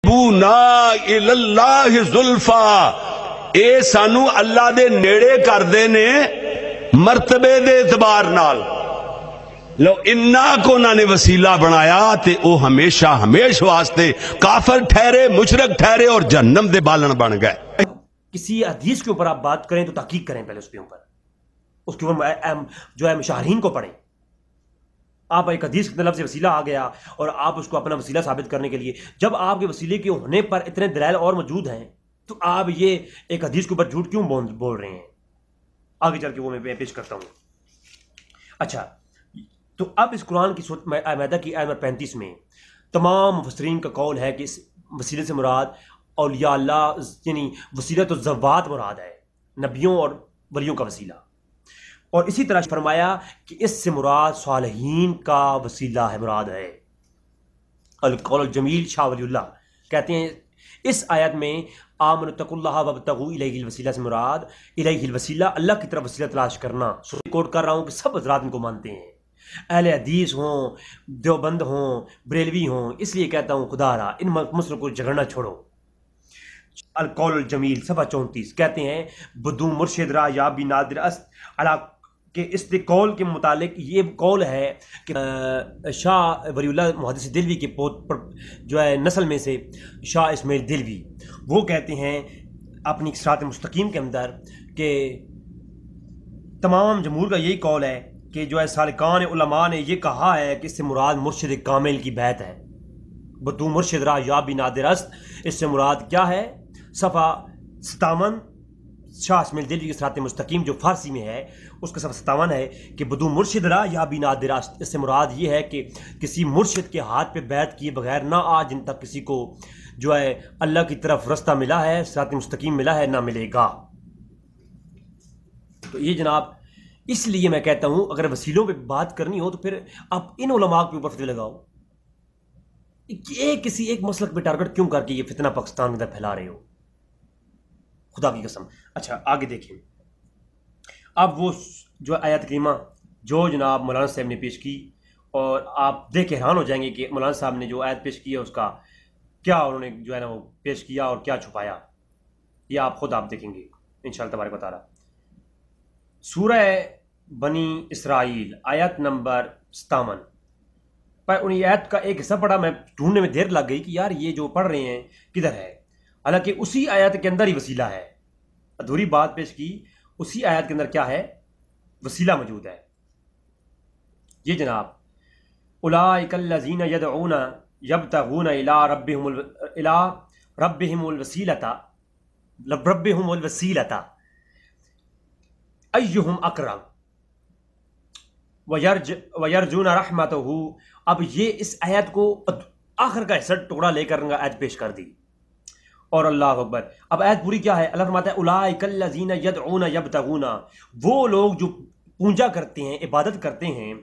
بونا الاللہ زلفا، اے سانو اللہ دے نیڑے کر دے نے مرتبے دے اعتبار نال. لو انا کو نہ نے وسیلہ بنایا تے او ہمیشہ ہمیش واسطے کافر ٹھہرے، مشرک ٹھہرے اور جہنم دے بالن بن گئے. کسی حدیث کے اوپر آپ بات کریں تو تحقیق کریں پہلے اس کے اوپر جو ہے مشاہرین کو پڑھیں. آپ ایک حدیث کے لفظ وسیلہ آ گیا اور آپ اس کو اپنا وسیلہ ثابت کرنے کے لیے، جب آپ کے وسیلے کے ہونے پر اتنے دلائل اور موجود ہیں تو آپ یہ ایک حدیث کے اوپر جھوٹ کیوں بول رہے ہیں؟ آگے چل کے وہ میں پیش کرتا ہوں. اچھا، تو اب اس قرآن کی سورۃ مائدہ کی آیت نمبر 35 میں تمام مفسرین کا قول ہے کہ اس وسیلے سے مراد اولیاء اللہ، یعنی وسیلۃ الزوات مراد ہے، نبیوں اور ولیوں کا وسیلہ. اور اسی طرح فرمایا کہ اس سے مراد صالحین کا وسیلہ ہے، مراد ہے. القول الجمیل شاہ ولی اللہ کہتے ہیں اس آیت میں آمنوا اتقوا اللہ وابتغوا الیہ الوسیلہ سے مراد الیہ الوسیلہ، اللہ کی طرف وسیلہ تلاش کرنا. کوٹ کر رہا ہوں کہ سب حضرات ان کو مانتے ہیں، اہل حدیث ہوں، دیوبند ہوں، بریلوی ہوں، اس لیے کہتا ہوں خدا را ان مسلوں کو جھگڑنا چھوڑو. القول الجمیل صفحہ 34 کہتے ہیں بدو مرشد را یا بھی نادر است علا، کہ اس قول کے متعلق یہ قول ہے کہ شاہ ولی اللہ محدث دلوی کے جو ہے نسل میں سے شاہ اسماعیل دلوی، وہ کہتے ہیں اپنی صراط مستقیم کے اندر کہ تمام جمہور کا یہی قول ہے کہ جو ہے سالکان علماء نے یہ کہا ہے کہ اس سے مراد مرشد کامل کی بیعت ہے. بدو مرشد را یا بھی نادر است، اس سے مراد کیا ہے؟ صفحہ 57 شاہ اسماعیل دلوی کی صراط مستقیم جو فارسی میں ہے اس کا صفحہ 57 ہے کہ بدو مرشد را یا بھی نادر است، اس سے مراد یہ ہے کہ کسی مرشد کے ہاتھ پہ بیعت کیے بغیر نہ آج جن تک کسی کو جو ہے اللہ کی طرف رستہ ملا ہے، صراط مستقیم ملا ہے، نہ ملے گا. تو یہ جناب اس لیے میں کہتا ہوں اگر وسیلوں پہ بات کرنی ہو تو پھر آپ ان علماء کے اوپر فتوے لگاؤ. کسی ایک مسلک پہ ٹارگٹ کیوں کر کے یہ فتنہ پاکستان کے اندر پھیلا رہے ہو، خدا کی قسم. اچھا آگے دیکھیں، اب وہ جو آیت کریمہ جو جناب مولانا صاحب نے پیش کی، اور آپ دیکھ کے حیران ہو جائیں گے کہ مولانا صاحب نے جو آیت پیش کی ہے اس کا کیا انہوں نے جو ہے نا وہ پیش کیا اور کیا چھپایا، یہ آپ خود آپ دیکھیں گے انشاءاللہ تبارک و تعالی. سورہ بنی اسرائیل آیت نمبر 57 پر انہیں آیت کا ایک حصہ پڑھا، میں ڈھونڈنے میں دیر لگ گئی کہ یار یہ جو پڑھ رہے ہیں کدھر ہے، حالانکہ اسی آیت کے اندر ہی وسیلہ ہے. ادھوری بات پیش کی، اسی آیت کے اندر کیا ہے؟ وسیلہ موجود ہے. یہ جناب اولئک الذین یدعون یبتغون الی ربہم الوسیلۃ ایہم اقرب ویرجون رحمتہ. اب یہ اس آیت کو آخر کا حصہ ٹکڑا لے کر آیت پیش کر دی، اور اللہ اکبر. اب آیت پوری کیا ہے؟ اللہ فرماتا ہے اولئک الذین یدعون یبتغون، وہ لوگ جو پوجا کرتے ہیں، عبادت کرتے ہیں،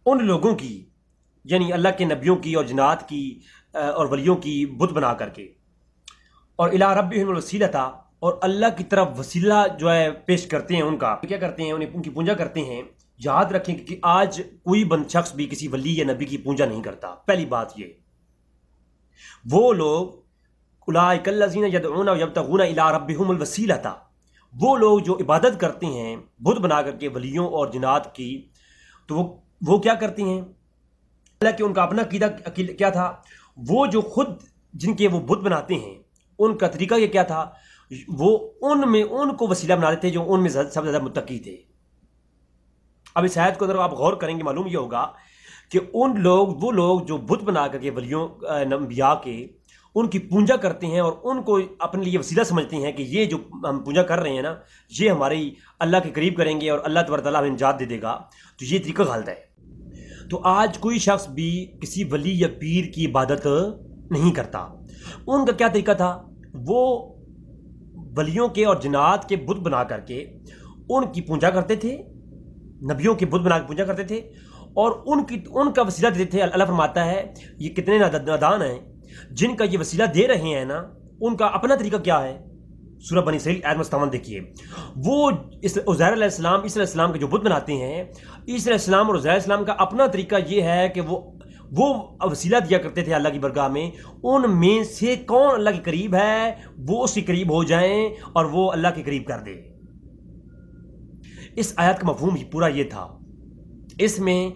ان لوگوں کی، یعنی اللہ کے نبیوں کی اور جنات کی اور ولیوں کی بت بنا کر کے، اور الی ربہم الوسیلۃ، اور اللہ کی طرف وسیلہ جو ہے پیش کرتے ہیں. ان کا کیا کرتے ہیں؟ ان کی پوجا کرتے ہیں. یاد رکھیں کہ آج کوئی شخص بھی کسی ولی یا نبی کی پوجا نہیں کرتا. پہلی بات یہ، وہ لوگ اولئک الذین یدعون یبتغون الی ربہم الوسیلۃ، وہ لوگ جو عبادت کرتے ہیں بت بنا کر کے ولیوں اور جنات کی، تو وہ کیا کرتے ہیں؟ اللہ کہ ان کا اپنا عقیدہ کیا تھا؟ وہ جو خود جن کے وہ بت بناتے ہیں ان کا طریقہ یہ کیا تھا؟ وہ ان کو وسیلہ بناتے تھے جو ان میں سب سے زیادہ متقی تھے. اب اس آیت کو اگر آپ غور کریں گے معلوم یہ ہوگا کہ وہ لوگ جو بت بنا کر کے ولیوں انبیاء کے ان کی پوجا کرتے ہیں اور ان کو اپنے لیے وسیلہ سمجھتے ہیں کہ یہ جو ہم پوجا کر رہے ہیں نا، یہ ہماری اللہ کے قریب کریں گے اور اللہ تبارک تعالیٰ ہمیں نجات دے دے گا، تو یہ طریقہ غلط ہے. تو آج کوئی شخص بھی کسی ولی یا پیر کی عبادت نہیں کرتا. ان کا کیا طریقہ تھا؟ وہ ولیوں کے اور جنات کے بت بنا کر کے ان کی پوجا کرتے تھے، نبیوں کے بت بنا کے پوجا کرتے تھے اور ان کا وسیلہ دیتے تھے. اللہ فرماتا ہے یہ کتنے نادان ہیں جن کا یہ وسیلہ دے رہے ہیں نا، ان کا اپنا طریقہ کیا ہے؟ سورہ بنی اسرائیل آیت 57 دیکھیے. وہ عزیر علیہ السلام، عیسی علیہ السلام کے جو بت بناتے ہیں، عیسی علیہ السلام اور عزیر علیہ السلام کا اپنا طریقہ یہ ہے کہ وہ وہ وسیلہ دیا کرتے تھے اللہ کی برگاہ میں، ان میں سے کون اللہ کے قریب ہے وہ اس کے قریب ہو جائیں اور وہ اللہ کے قریب کر دے۔ اس آیت کا مفہوم ہی پورا یہ تھا۔ اس میں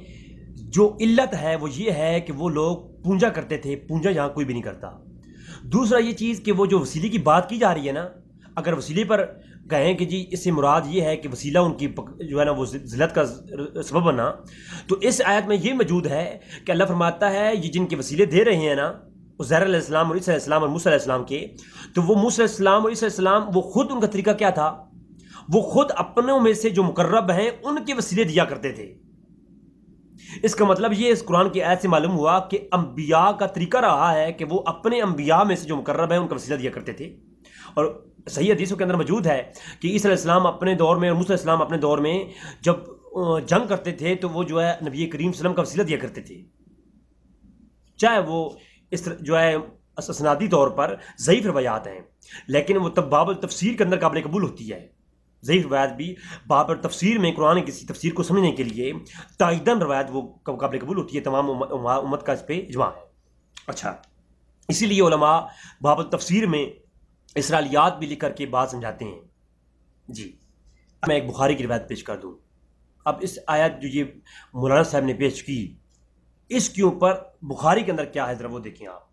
جو علت ہے وہ یہ ہے کہ وہ لوگ پونجا کرتے تھے، پونجا یہاں کوئی بھی نہیں کرتا۔ دوسرا یہ چیز کہ وہ جو وسیلے کی بات کی جا رہی ہے نا، اگر وسیلے پر کہیں کہ جی اس سے مراد یہ ہے کہ وسیلہ ان کی جو ہے نا وہ ذلت کا سبب بنا، تو اس آیت میں یہ موجود ہے کہ اللہ فرماتا ہے یہ جن کے وسیلے دے رہے ہیں نا، عزیر علیہ السلام اور عیسیٰ علیہ السلام اور موسیٰ علیہ السلام کے، تو وہ موسیٰ علیہ السلام اور عیسیٰ علیہ السلام وہ خود ان کا طریقہ کیا تھا؟ وہ خود اپنوں میں سے جو مقرب ہیں ان کے وسیلے دیا کرتے تھے۔ اس کا مطلب یہ اس قرآن کی آیت سے معلوم ہوا کہ انبیاء کا طریقہ رہا ہے کہ وہ اپنے انبیاء میں سے جو مقرب ہیں ان کا وسیلہ دیا کرتے تھے۔ اور صحیح حدیثوں کے اندر موجود ہے کہ عیسیٰ علیہ السلام اپنے دور میں اور موسیٰ علیہ السلام اپنے دور میں جب جنگ کرتے تھے تو وہ جو ہے نبی کریم صلی اللہ علیہ وسلم کا وسیلہ دیا کرتے تھے، چاہے وہ اس جو ہے اسنادی طور پر ضعیف روایات ہیں، لیکن وہ تب باب التفسیر کے اندر قابل قبول ہوتی ہے۔ ضعیف روایت بھی باب التفسیر میں قرآن کسی تفسیر کو سمجھنے کے لیے تائیدن روایت وہ قابل قبول ہوتی ہے، تمام امت کا اس پہ اجماع ہے۔ اچھا، اسی لیے علماء باب التفسیر میں اسرائیلیات بھی لکھ کر کے بات سمجھاتے ہیں۔ جی، میں ایک بخاری کی روایت پیش کر دوں۔ اب اس آیت جو یہ مولانا صاحب نے پیش کی، اس کے اوپر بخاری کے اندر کیا ہے ذرا وہ دیکھیں آپ۔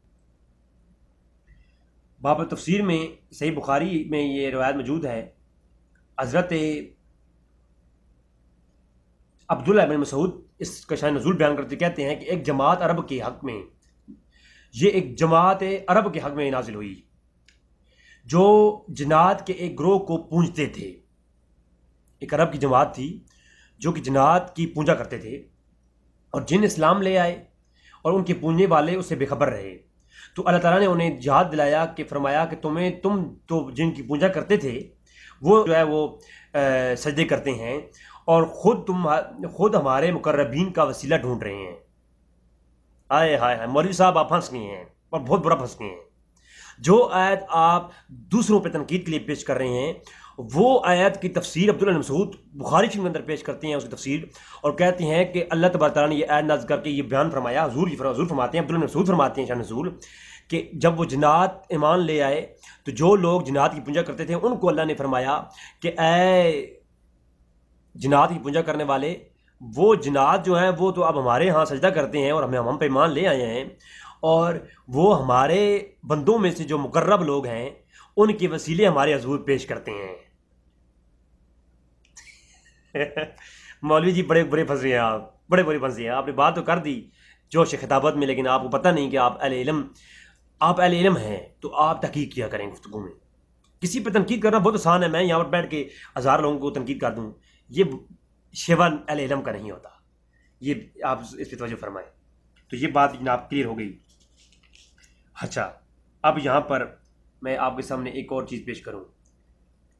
باب التفسیر میں صحیح بخاری میں یہ روایت موجود ہے، حضرت عبداللہ بن مسعود اس کا شان نزول بیان کرتے کہتے ہیں کہ ایک جماعت عرب کے حق میں، یہ ایک جماعت عرب کے حق میں نازل ہوئی جو جنات کے ایک گروہ کو پونجتے تھے۔ ایک عرب کی جماعت تھی جو کہ جنات کی پونجا کرتے تھے، اور جن اسلام لے آئے اور ان کے پونجنے والے اس سے بے خبر رہے، تو اللہ تعالیٰ نے انہیں جہاد دلایا کہ فرمایا کہ تم تو جن کی پونجا کرتے تھے وہ جو ہے وہ سجدے کرتے ہیں، اور خود ہمارے مقربین کا وسیلہ ڈھونڈ رہے ہیں۔ آئے ہائے ہائے، مولوی صاحب آپ پھنس گئے ہیں اور بہت برا پھنس گئے ہیں۔ جو آیت آپ دوسروں پہ تنقید کے لیے پیش کر رہے ہیں، وہ آیت کی تفسیر عبداللہ بن مسعود بخاری شریف کے اندر پیش کرتے ہیں اس کی تفسیر، اور کہتے ہیں کہ اللہ تبارک تعالیٰ نے یہ آیت نازل کر کے یہ بیان فرمایا، حضور فرماتے ہیں، عبداللہ بن مسعود فرماتے ہیں شان نزول، کہ جب وہ جنات ایمان لے آئے تو جو لوگ جنات کی پونجا کرتے تھے ان کو اللہ نے فرمایا کہ اے جنات کی پونجا کرنے والے، وہ جنات جو ہیں وہ تو اب ہمارے ہاں سجدہ کرتے ہیں اور ہم پہ ایمان لے آئے ہیں، اور وہ ہمارے بندوں میں سے جو مقرب لوگ ہیں ان کے وسیلے ہمارے حضور پیش کرتے ہیں۔ مولوی جی بڑے بڑے پھنس رہے ہیں، آپ بڑے بڑے پھنس رہے ہیں۔ آپ نے بات تو کر دی جوش خطابت میں، لیکن آپ کو پتہ نہیں کہ آپ اہل علم ہیں، تو آپ تحقیق کیا کریں گفتگو میں۔ کسی پہ تنقید کرنا بہت آسان ہے، میں یہاں پر بیٹھ کے ہزار لوگوں کو تنقید کر دوں، یہ شیوا اہل علم کا نہیں ہوتا، یہ آپ اس پہ توجہ فرمائیں۔ تو یہ بات جناب کلیئر ہو گئی۔ اچھا، اب یہاں پر میں آپ کے سامنے ایک اور چیز پیش کروں۔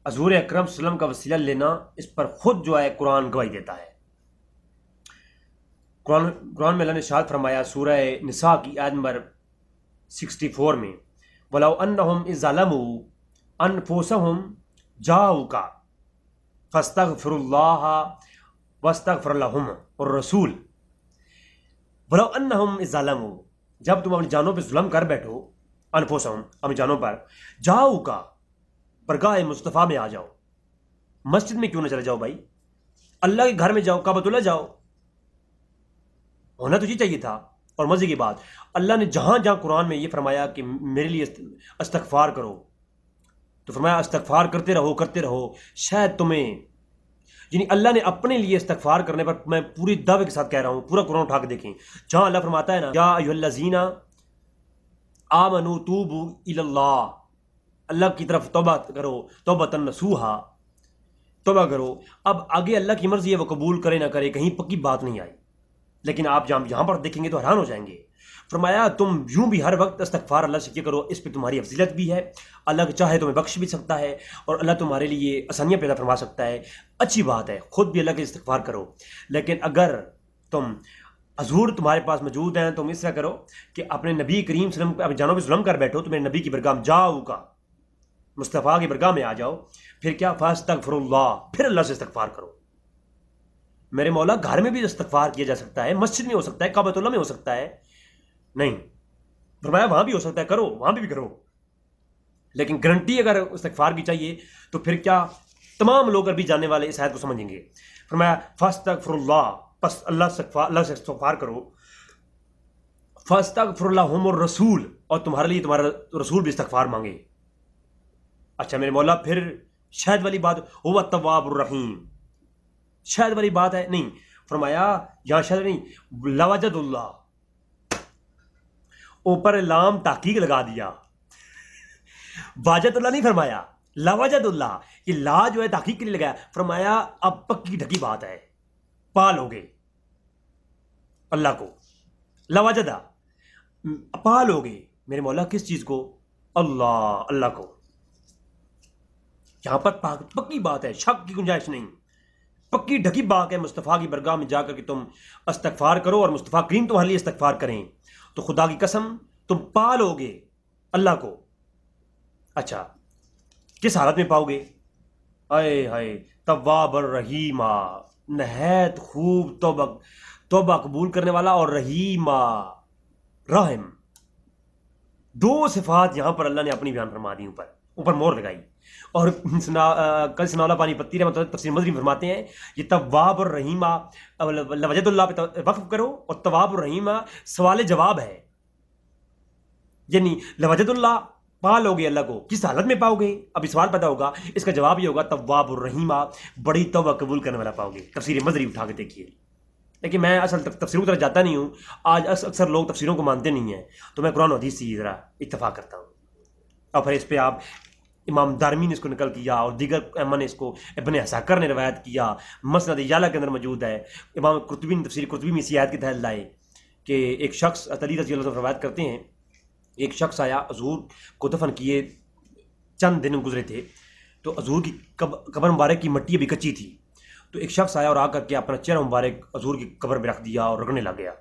حضور اکرم صلی اللہ علیہ وسلم کا وسیلہ لینا، اس پر خود جو ہے قرآن گواہی دیتا ہے۔ قرآن میں اللہ نے ارشاد فرمایا سورہ نساء کی آیت نمبر 64 میں، وَلَوْ أَنَّهُمْ إِذْ ظَلَمُوا أَنفُسَهُمْ جَاءُوكَ فَاسْتَغْفِرُوا اللَّهَ وَاسْتَغْفَرَ لَهُمُ الرَّسُولُ وَلَوْ أَنَّهُمْ إِذْ ظَلَمُوا، جب تم اپنی جانوں پہ ظلم کر بیٹھو، انفسہم اپنی جانوں پر، جاؤکا برگاہ مصطفیٰ میں آ جاؤ۔ مسجد میں کیوں نہ چلے جاؤ بھائی، اللہ کے گھر میں جاؤ، کعبۃ اللہ جاؤ، ہونا تو یہ چاہیے تھا۔ اور مزے کی بات، اللہ نے جہاں جہاں قرآن میں یہ فرمایا کہ میرے لیے استغفار کرو، تو فرمایا استغفار کرتے رہو، شاید تمہیں، یعنی اللہ نے اپنے لیے استغفار کرنے پر، میں پوری دعوے کے ساتھ کہہ رہا ہوں، پورا قرآن اٹھا کے دیکھیں، جہاں اللہ فرماتا ہے نا یا ایھا الذین آمنوا توبوا الی اللہ، اللہ کی طرف توبہ کرو، توبۃ نصوحا، توبہ کرو۔ اب آگے اللہ کی مرضی ہے وہ قبول کرے نہ کرے، کہیں پکی بات نہیں آئی، لیکن آپ یہاں پر دیکھیں گے تو حیران ہو جائیں گے۔ فرمایا تم یوں بھی ہر وقت استغفار اللہ سے کیا کرو، اس پہ تمہاری فضیلت بھی ہے، اللہ چاہے تمہیں بخش بھی سکتا ہے، اور اللہ تمہارے لیے آسانیاں پیدا فرما سکتا ہے، اچھی بات ہے، خود بھی اللہ کے استغفار کرو۔ لیکن اگر تم حضور تمہارے پاس موجود ہیں، تم اس طرح کرو کہ اپنے نبی کریم صلی اللہ علیہ وسلم اپنی جانوں پہ ظلم کر بیٹھو، تو میرے نبی کی برگاہ میں جاؤ کا، مصطفیٰ کی برگاہ میں آ جاؤ، پھر کیا، فاستغفر اللہ، پھر اللہ سے استغفار کرو۔ میرے مولا گھر میں بھی استغفار کیا جا سکتا ہے، مسجد میں ہو سکتا ہے، کعبۃ اللہ میں ہو سکتا ہے، نہیں، فرمایا وہاں بھی ہو سکتا ہے، کرو، وہاں بھی کرو، لیکن گارنٹی اگر استغفار کی چاہیے تو پھر کیا تمام لوگ عربی جاننے والے اس آیت کو سمجھیں گے۔ فرمایا فاستغفر اللہ، پس اللہ سے استغفار کرو، فاستغفر لہم الرسول، اور تمہارے لیے تمہارا رسول بھی استغفار مانگے۔ اچھا میرے مولا پھر شاید والی بات، هو التواب الرحیم، شاید والی بات ہے نہیں، فرمایا یہاں شاید نہیں، لوجد اللہ، اوپر لام تحقیق لگا دیا، واجد اللہ نہیں فرمایا، لوجد اللہ، یہ لا جو ہے تحقیق کے لیے لگایا، فرمایا اب پکی ڈھکی بات ہے، پا لوگے اللہ کو، لوجدہ پا لوگے میرے مولا کس چیز کو؟ اللہ کو۔ یہاں پر پکی بات ہے، شک کی گنجائش نہیں، پکی ڈھکی بات ہے، مصطفیٰ کی برگاہ میں جا کر کے تم استغفار کرو اور مصطفیٰ کریم تمہارے لیے استغفار کریں تو خدا کی قسم تم پا لوگے اللہ کو۔ اچھا کس حالت میں پاؤ گے؟ اے ہائے تواب الرحیمہ، نہایت خوب توبہ قبول کرنے والا اور رحیمہ رحم، دو صفات یہاں پر اللہ نے اپنی بیان فرما دی، اوپر مور لگائی۔ اور کل سناولا پانی پتی رحمۃ اللہ تفسیر مدری فرماتے ہیں یہ تواب الرحیمہ، لوجد اللہ پہ وقف کرو، اور تواب الرحیمہ سوال جواب ہے، یعنی لوجد اللہ پا لو گے اللہ کو، کس حالت میں پاؤ گے؟ ابھی سوال پیدا ہوگا، اس کا جواب یہ ہوگا تواب الرحیمہ، بڑی توبہ قبول کرنے والا پاؤ گے۔ تفسیر مدری اٹھا کے دیکھیے، لیکن میں اصل تفسیروں کی طرف جاتا نہیں ہوں، آج اکثر لوگ تفسیروں کو مانتے نہیں ہیں، تو میں قرآن و حدیث سے ذرا اتفاق کرتا ہوں، اور پھر اس پہ آپ امام دارمی نے اس کو نقل کیا اور دیگر ائمہ نے اس کو، ابن عساکر نے روایت کیا، مسند یعلا کے اندر موجود ہے، امام قرطبی نے تفسیر قرطبی میں اسی آیت کے تحت لائے کہ ایک شخص علی رضی اللہ عنہ روایت کرتے ہیں، ایک شخص آیا، حضور کو دفن کیے چند دن گزرے تھے، تو حضور کی قبر مبارک کی مٹی ابھی کچی تھی، تو ایک شخص آیا اور آ کر کے اپنا چہرہ مبارک حضور کی قبر میں رکھ دیا اور رگڑنے لگ گیا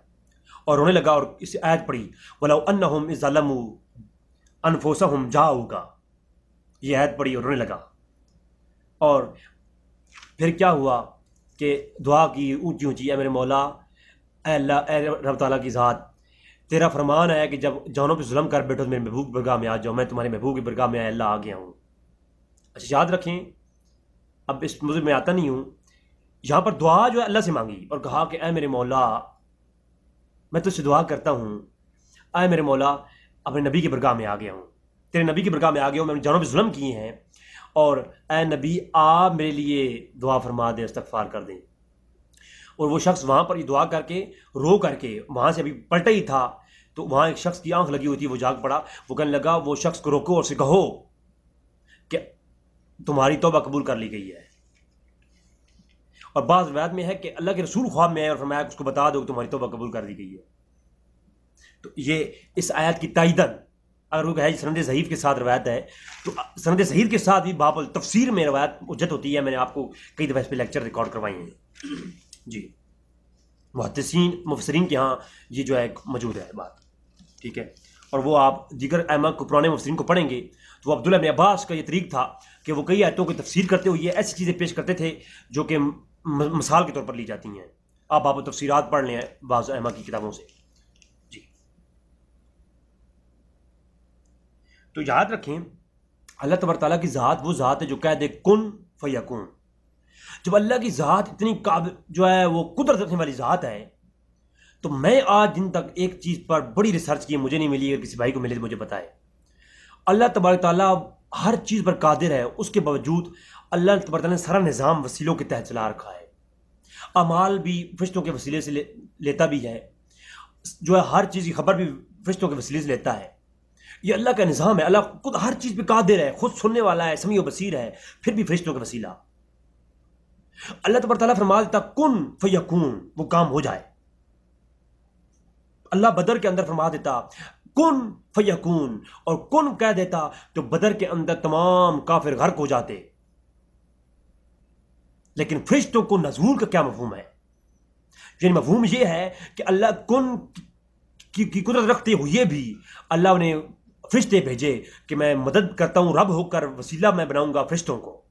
اور رونے لگا، اور اس آیت پڑھی وَلَوْ أَنَّهُمْ إِذْ ظَلَمُوا أَنفُسَهُمْ جَاءُوكَ، یہ آیت پڑھی اور رونے لگا۔ اور پھر کیا ہوا کہ دعا کی اونچی اونچی، اے میرے مولا، اے اللہ، اے رب تعالیٰ کی ذات، تیرا فرمان ہے کہ جب جانوں پہ ظلم کر بیٹھو تو میرے محبوب کی برگاہ میں آ جاؤ، میں تمہارے محبوب کی برگاہ میں اللہ آ گیا ہوں۔ اچھا یاد رکھیں، اب اس موضوع میں آتا نہیں ہوں، یہاں پر دعا جو ہے اللہ سے مانگی اور کہا کہ اے میرے مولا میں تجھ سے دعا کرتا ہوں، اے میرے مولا اپنے نبی کی برگاہ میں آ گیا ہوں، تیرے نبی کی برگاہ میں آ گیا ہوں، میں نے جانوں پہ ظلم کیے ہیں، اور اے نبی آپ میرے لیے دعا فرما دیں، استغفار کر دیں۔ اور وہ شخص وہاں پر یہ دعا کر کے رو کر کے وہاں سے ابھی پلٹا ہی تھا، تو وہاں ایک شخص کی آنکھ لگی ہوئی تھی، وہ جاگ پڑا، وہ کہنے لگا وہ شخص کو روکو اور اسے کہو کہ تمہاری توبہ قبول کر لی گئی ہے۔ اور بعض روایت میں ہے کہ اللہ کے رسول خواب میں آئے اور فرمایا کہ اس کو بتا دو کہ تمہاری توبہ قبول کر دی گئی ہے۔ تو یہ اس آیت کی تائیدن اگر وہ ہے سند ضعیف کے ساتھ روایت ہے، تو سند صحیح کے ساتھ بھی باب التفسیر میں روایت حجت ہوتی ہے، میں نے آپ کو کئی دفعہ اس پہ لیکچر ریکارڈ کروائی ہیں جی، محدثین مفسرین کے ہاں یہ جو ہے موجود ہے بات، ٹھیک ہے۔ اور وہ آپ دیگر ائمہ کو، پرانے مفسرین کو پڑھیں گے تو عبداللہ بن عباس کا یہ طریق تھا کہ وہ کئی آیتوں کی تفسیر کرتے ہوئے ایسی چیزیں پیش کرتے تھے جو کہ مثال کے طور پر لی جاتی ہیں۔ آپ باب تفسیرات پڑھ لیں بعض ائمہ کی کتابوں سے جی۔ تو یاد رکھیں اللہ تبارک تعالیٰ کی ذات وہ ذات ہے جو کہہ دے کن فیکون۔ جب اللہ کی ذات اتنی قابل جو ہے وہ قدرت رکھنے والی ذات ہے، تو میں آج دن تک ایک چیز پر بڑی ریسرچ کی، مجھے نہیں ملی، اگر کسی بھائی کو ملے تو مجھے بتائے۔ اللہ تبارک تعالیٰ ہر چیز پر قادر ہے، اس کے باوجود اللہ تبارک تعالیٰ نے سارا نظام وسیلوں کے تحت چلا رکھا ہے، اعمال بھی فرشتوں کے وسیلے سے لیتا بھی ہے، جو ہے ہر چیز کی خبر بھی فرشتوں کے وسیلے سے لیتا ہے۔ یہ اللہ کا نظام ہے، اللہ خود ہر چیز پہ قادر ہے، خود سننے والا ہے، سمیع و بصیر ہے، پھر بھی فرشتوں کا وسیلہ۔ اللہ تبارک تعالیٰ فرما دیتا کن فیکون، وہ کام ہو جائے۔ اللہ بدر کے اندر فرما دیتا کن فیکون، اور کن کہہ دیتا تو بدر کے اندر تمام کافر غرق ہو جاتے۔ لیکن فرشتوں کو نزول کا کیا مفہوم ہے؟ یعنی مفہوم یہ ہے کہ اللہ کن کی قدرت رکھتے ہوئے بھی اللہ نے فرشتے بھیجے کہ میں مدد کرتا ہوں، رب ہو کر وسیلہ میں بناؤں گا فرشتوں کو۔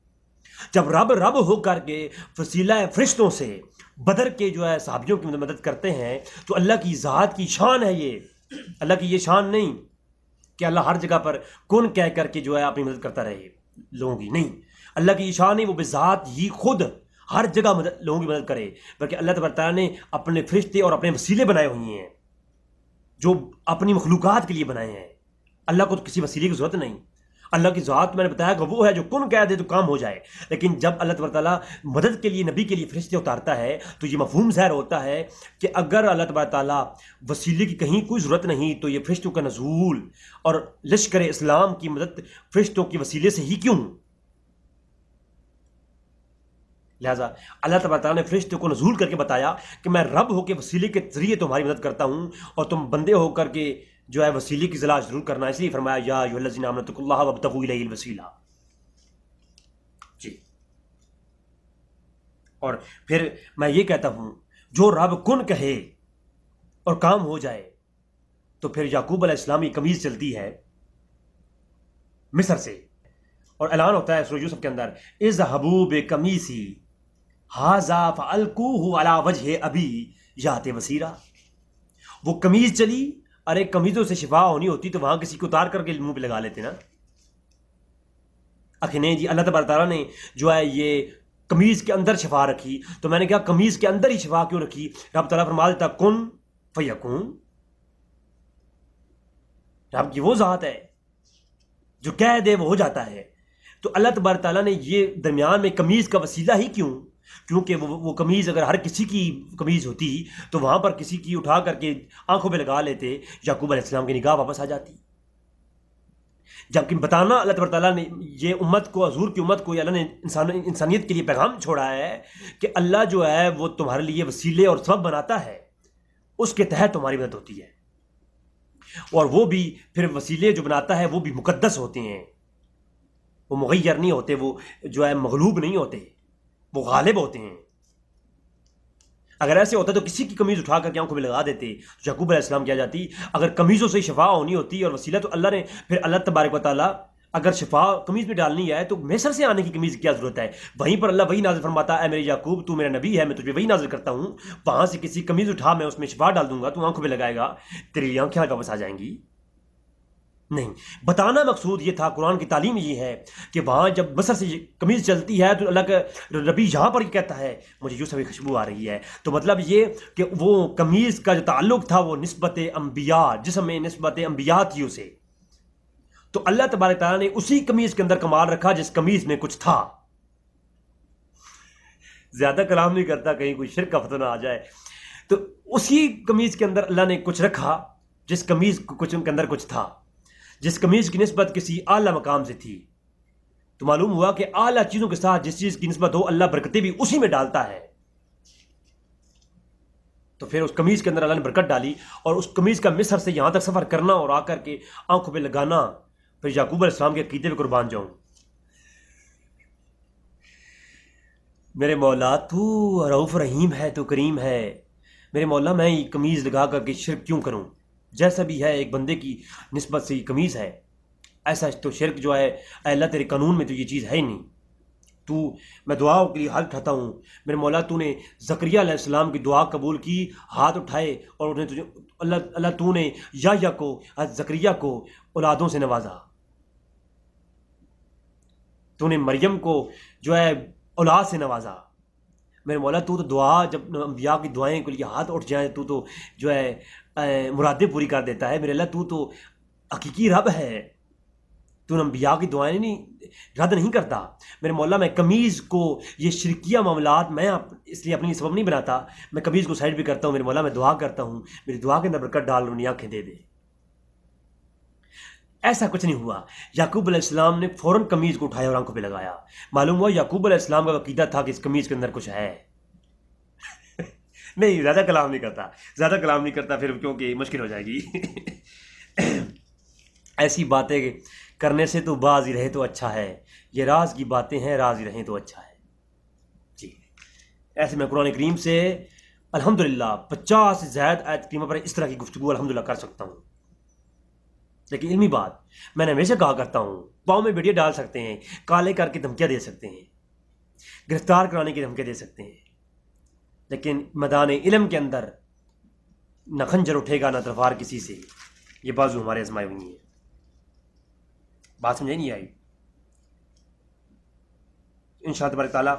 جب رب ہو کر کے وسیلہ فرشتوں سے بدر کے جو ہے صحابیوں کی مدد کرتے ہیں، تو اللہ کی ذات کی شان ہے یہ اللہ کی یہ شان نہیں کہ اللہ ہر جگہ پر کن کہہ کر کے جو ہے اپنی مدد کرتا رہے لوگوں کی، نہیں، اللہ کی یہ شان نہیں، وہ بذات ہی خود ہر جگہ لوگوں کی مدد کرے، بلکہ اللہ تبارک تعالیٰ نے اپنے فرشتے اور اپنے وسیلے بنائے ہوئے ہیں جو اپنی مخلوقات کے لیے بنائے ہیں۔ اللہ کو تو کسی وسیلے کی ضرورت نہیں، اللہ کی ذات میں نے بتایا کہ وہ ہے جو کن کہہ دے تو کام ہو جائے، لیکن جب اللہ تبارک تعالیٰ مدد کے لیے نبی کے لیے فرشتے اتارتا ہے تو یہ مفہوم ظاہر ہوتا ہے کہ اگر اللہ تبارک تعالیٰ وسیلے کی کہیں کوئی ضرورت نہیں تو یہ فرشتوں کا نزول اور لشکر اسلام کی مدد فرشتوں کے وسیلے سے ہی کیوں؟ لہٰذا اللہ تبارک تعالیٰ نے فرشتوں کو نزول کر کے بتایا کہ میں رب ہو کے وسیلے کے ذریعے تمہاری مدد کرتا ہوں اور تم بندے ہو کر کے جو ہے وسیلے کی تلاش ضرور کرنا، اس لیے فرمایا یا ایھا الذین آمنوا اتقوا اللہ وابتغوا الیہ الوسیلہ۔ جی، اور پھر میں یہ کہتا ہوں جو رب کن کہے اور کام ہو جائے، تو پھر یعقوب علیہ السلام کی قمیض چلتی ہے مصر سے اور اعلان ہوتا ہے سورہ یوسف کے اندر اذھبوا بقمیصی ھذا فالقوہ علی وجہ ابی یأتی بصیرا۔ وہ قمیض چلی، ارے قمیضوں سے شفا ہونی ہوتی تو وہاں کسی کو اتار کر کے منہ پہ لگا لیتے نا، آخر نہیں جی، اللہ تبارک تعالیٰ نے جو ہے یہ قمیض کے اندر شفا رکھی، تو میں نے کہا قمیض کے اندر ہی شفا کیوں رکھی؟ رب تعالیٰ فرما دیتا کن فیکون، رب کی وہ ذات ہے جو کہہ دے وہ ہو جاتا ہے۔ تو اللہ تبارک تعالیٰ نے یہ درمیان میں قمیض کا وسیلہ ہی کیوں؟ کیونکہ وہ قمیض اگر ہر کسی کی قمیض ہوتی تو وہاں پر کسی کی اٹھا کر کے آنکھوں پہ لگا لیتے، یعقوب علیہ السلام کی نگاہ واپس آ جاتی۔ جبکہ بتانا اللہ تبارک تعالیٰ نے یہ امت کو، حضور کی امت کو، اللہ نے انسانیت کے لیے پیغام چھوڑا ہے کہ اللہ جو ہے وہ تمہارے لیے وسیلے اور سبب بناتا ہے، اس کے تحت تمہاری مدد ہوتی ہے، اور وہ بھی پھر وسیلے جو بناتا ہے وہ بھی مقدس ہوتے ہیں، وہ مغیر نہیں ہوتے، وہ جو ہے مغلوب نہیں ہوتے، وہ غالب ہوتے ہیں۔ اگر ایسے ہوتا تو کسی کی قمیض اٹھا کر کے آنکھوں میں لگا دیتے، یعقوب علیہ السلام کیا جاتی؟ اگر قمیضوں سے شفا ہونی ہوتی اور وسیلہ تو اللہ نے پھر اللہ تبارک و تعالیٰ اگر شفا قمیض میں ڈالنی ہے تو مصر سے آنے کی قمیض کی کیا ضرورت ہے؟ وہیں پر اللہ وہی نازل فرماتا ہے، اے میرے یعقوب تو میرا نبی ہے، میں تجھے وہی نازل کرتا ہوں، وہاں سے کسی قمیض اٹھا میں اس میں شفا ڈال دوں گا، تو آنکھوں میں لگائے گا، تیری آنکھیں واپس آ جائیں گی؟ نہیں، بتانا مقصود یہ تھا، قرآن کی تعلیم یہ ہے کہ وہاں جب مصر سے قمیض چلتی ہے تو اللہ کا نبی یہاں پر یہ کہتا ہے مجھے یوسف کی خوشبو آ رہی ہے، تو مطلب یہ کہ وہ قمیض کا جو تعلق تھا وہ نسبت انبیاء، جسم میں نسبت انبیاء تھی اسے، تو اللہ تبارک تعالیٰ نے اسی قمیض کے اندر کمال رکھا جس قمیض میں کچھ تھا۔ زیادہ کلام نہیں کرتا کہیں کوئی شرک کا فتنہ آ جائے، تو اسی قمیض کے اندر اللہ نے کچھ رکھا جس قمیض کے اندر کچھ تھا، جس قمیض کی نسبت کسی اعلیٰ مقام سے تھی، تو معلوم ہوا کہ اعلیٰ چیزوں کے ساتھ جس چیز کی نسبت ہو اللہ برکتیں بھی اسی میں ڈالتا ہے۔ تو پھر اس قمیض کے اندر اللہ نے برکت ڈالی، اور اس قمیض کا مصر سے یہاں تک سفر کرنا اور آ کر کے آنکھوں پہ لگانا، پھر یعقوب علیہ السلام کے عقیدے پہ قربان جاؤں۔ میرے مولا تو رؤوف رحیم ہے، تو کریم ہے، میرے مولا میں یہ قمیض لگا کر کے شرک کیوں کروں؟ جیسا بھی ہے ایک بندے کی نسبت سے یہ قمیض ہے، ایسا تو شرک جو ہے اے اللہ تیرے قانون میں تو یہ چیز ہے ہی نہیں۔ تو میں دعاؤں کے لیے ہاتھ اٹھاتا ہوں، میرے مولا تو نے زکریا علیہ السلام کی دعا قبول کی، ہاتھ اٹھائے، اور انہیں تجھے اللہ تو نے یحییٰ کو، زکریا کو اولادوں سے نوازا، تو نے مریم کو جو ہے اولاد سے نوازا۔ میرے مولا تو دعا، جب انبیاء کی دعائیں کے لیے ہاتھ اٹھ جائیں تو جو ہے مرادیں پوری کر دیتا ہے۔ میرے اللہ تو حقیقی رب ہے، تو انبیاء کی دعائیں نہیں رد نہیں کرتا۔ میرے مولا میں قمیض کو، یہ شرکیہ معاملات میں اس لیے اپنی سبب نہیں بناتا، میں قمیض کو سائڈ بھی کرتا ہوں، میرے مولا میں دعا کرتا ہوں میری دعا کے اندر برکت ڈال، انہیں آنکھیں دے دے۔ ایسا کچھ نہیں ہوا، یعقوب علیہ السلام نے فوراً قمیض کو اٹھایا اور آنکھوں پہ لگایا۔ معلوم ہوا یعقوب علیہ السلام کا عقیدہ تھا کہ اس قمیض کے اندر کچھ ہے۔ نہیں، زیادہ کلام نہیں کرتا پھر کیونکہ مشکل ہو جائے گی۔ ایسی باتیں کرنے سے تو باز ہی رہے تو اچھا ہے، یہ راز کی باتیں ہیں، راز ہی رہیں تو اچھا ہے۔ جی، ایسے میں قرآن کریم سے الحمدللہ 50 سے زائد آیت کریمہ پر اس طرح کی گفتگو الحمدللہ کر سکتا ہوں، لیکن علمی بات میں نے ہمیشہ کہا کرتا ہوں، پاؤں میں ویڈیو ڈال سکتے ہیں، کالے کر کے دھمکیاں دے سکتے ہیں، گرفتار کرانے کی دھمکیاں دے سکتے ہیں، لیکن میدان علم کے اندر نہ خنجر اٹھے گا نہ تلوار کسی سے، یہ بازو ہمارے آزمائے ہوئی ہیں۔ بات سمجھے نہیں آئی؟ انشاءاللہ تبارک تعالیٰ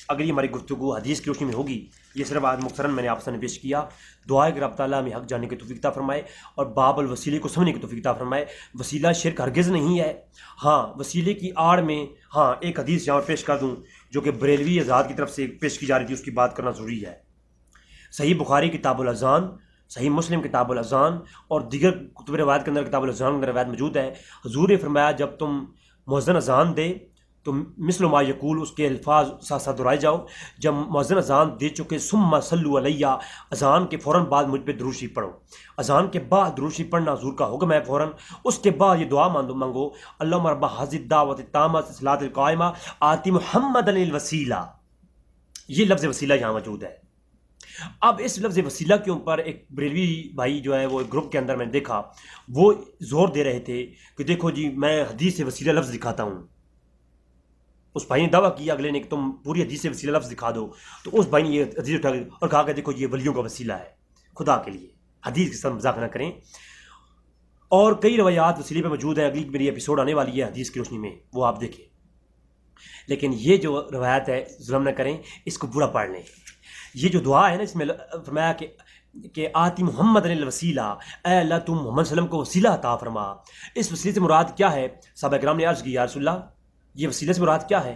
اگلی ہماری گفتگو حدیث کی روشنی میں ہوگی۔ یہ صرف آج مختصراً میں نے آپ سے پیش کیا۔ دعا ہے کہ رب تعالیٰ ہمیں حق جاننے کی توفیق عطا فرمائے اور باب الوسیلے کو سمجھنے کی توفیق عطا فرمائے۔ وسیلہ شرک ہرگز نہیں ہے۔ ہاں وسیلے کی آڑ میں ایک حدیث یہاں پیش کر دوں جو کہ بریلوی آزاد کی طرف سے پیش کی جا رہی تھی، اس کی بات کرنا ضروری ہے۔ صحیح بخاری کتاب الاذان، صحیح مسلم کتاب الاذان اور دیگر کتب روایت کے اندر کتاب الاذان کے اندر روایت موجود ہے۔ حضور نے فرمایا جب تم مؤذن اذان دے تو مثل ما یقول اس کے الفاظ ساتھ ساتھ دہرائے جاؤ۔ جب مؤذن اذان دے چکے ثم صلوا علیہ، اذان کے فوراً بعد مجھ پہ درود شریف پڑھو۔ اذان کے بعد درود شریف پڑھنا حضور کا حکم ہے فوراً۔ اس کے بعد یہ دعا مانگو، اللہم رب ھذی الدعوۃ التامۃ والصلاۃ القائمہ آتی محمد الوسیلہ۔ یہ لفظ وسیلہ یہاں موجود ہے۔ اب اس لفظ وسیلہ کے اوپر ایک بریلوی بھائی جو ہے وہ ایک گروپ کے اندر میں دیکھا، وہ زور دے رہے تھے کہ دیکھو جی میں حدیث سے وسیلہ لفظ دکھاتا ہوں۔ اس بھائی نے دعویٰ کیا اگلے نے کہ تم پوری حدیث سے وسیلہ لفظ دکھا دو، تو اس بھائی نے یہ حدیث اٹھا اور کہا کہ دیکھو یہ ولیوں کا وسیلہ ہے، خدا کے لیے حدیث کے ساتھ مذاق نہ کریں۔ اور کئی روایات وسیلے پہ موجود ہیں، اگلی میری ایپیسوڈ آنے والی ہے حدیث کی روشنی میں، وہ آپ دیکھیں۔ لیکن یہ جو روایت ہے ظلم نہ کریں، اس کو برا پڑھ لیں۔ یہ جو دعا ہے نا، اس میں فرمایا کہ آتی محمد الوسیلہ، اے اللہ تم محمد صلی اللہ علیہ وسلم کو وسیلہ عطا فرما۔ اس وسیلے سے مراد کیا ہے؟ صحابہ کرام نے عرض کی یا رسول اللہ یہ وسیلے سے مراد کیا ہے؟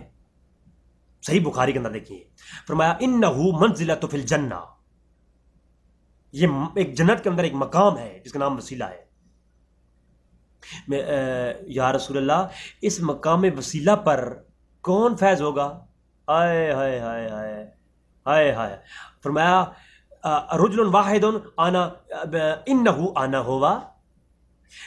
صحیح بخاری کے اندر دیکھیے، فرمایا انہ منزلۃ فی الجنہ، یہ ایک جنت کے اندر ایک مقام ہے جس کا نام وسیلہ ہے۔ یا رسول اللہ اس مقام وسیلہ پر کون فیض ہوگا؟ آئے ہائے ہائے ہائے ہائے ہائے، فرمایا رجل واحد آنا انہ آنا ہوا،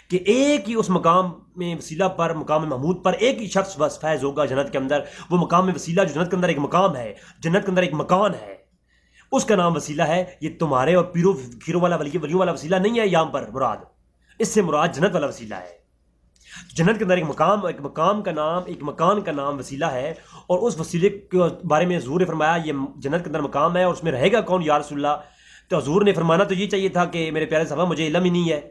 کہ ایک ہی اس مقام میں وسیلہ پر، مقام محمود پر ایک ہی شخص بس فیض ہوگا جنت کے اندر۔ وہ مقام وسیلہ جو جنت کے اندر ایک مقام ہے، جنت کے اندر ایک مکان ہے، اس کا نام وسیلہ ہے۔ یہ تمہارے اور پیرو فقیروں والا ولیوں والا وسیلہ نہیں ہے یہاں پر مراد، اس سے مراد جنت والا وسیلہ ہے۔ جنت کے اندر ایک مقام کا نام، ایک مکان کا نام وسیلہ ہے، اور اس وسیلے کے بارے میں حضور نے فرمایا یہ جنت کے اندر مقام ہے اور اس میں رہے گا کون یا رسول اللہ؟ تو حضور نے فرمانا تو یہ چاہیے تھا کہ میرے پیارے صحابہ مجھے علم ہی نہیں ہے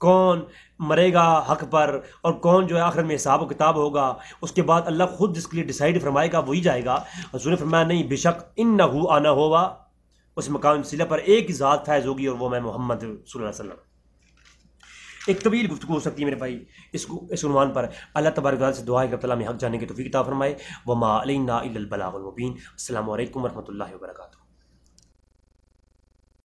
کون مرے گا حق پر اور کون جو ہے آخرت میں حساب و کتاب ہوگا، اس کے بعد اللہ خود جس کے لیے ڈیسائیڈ فرمائے گا وہی جائے گا۔ حضور نے فرمایا نہیں، بے شک انہ آنا ہوا، اس مقام وسیلہ پر ایک ہی ذات فیض ہوگی اور وہ میں محمد صلی اللہ علیہ وسلم۔ ایک طویل گفتگو ہو سکتی ہے میرے بھائی اس عنوان پر۔ اللہ تبارک و تعالیٰ سے دعا ہے کہ اللہ ہمیں حق جاننے کی توفیق عطا فرمائے۔ وما علینا الا البلاغ المبین۔ السلام علیکم ورحمۃ اللہ وبرکاتہ۔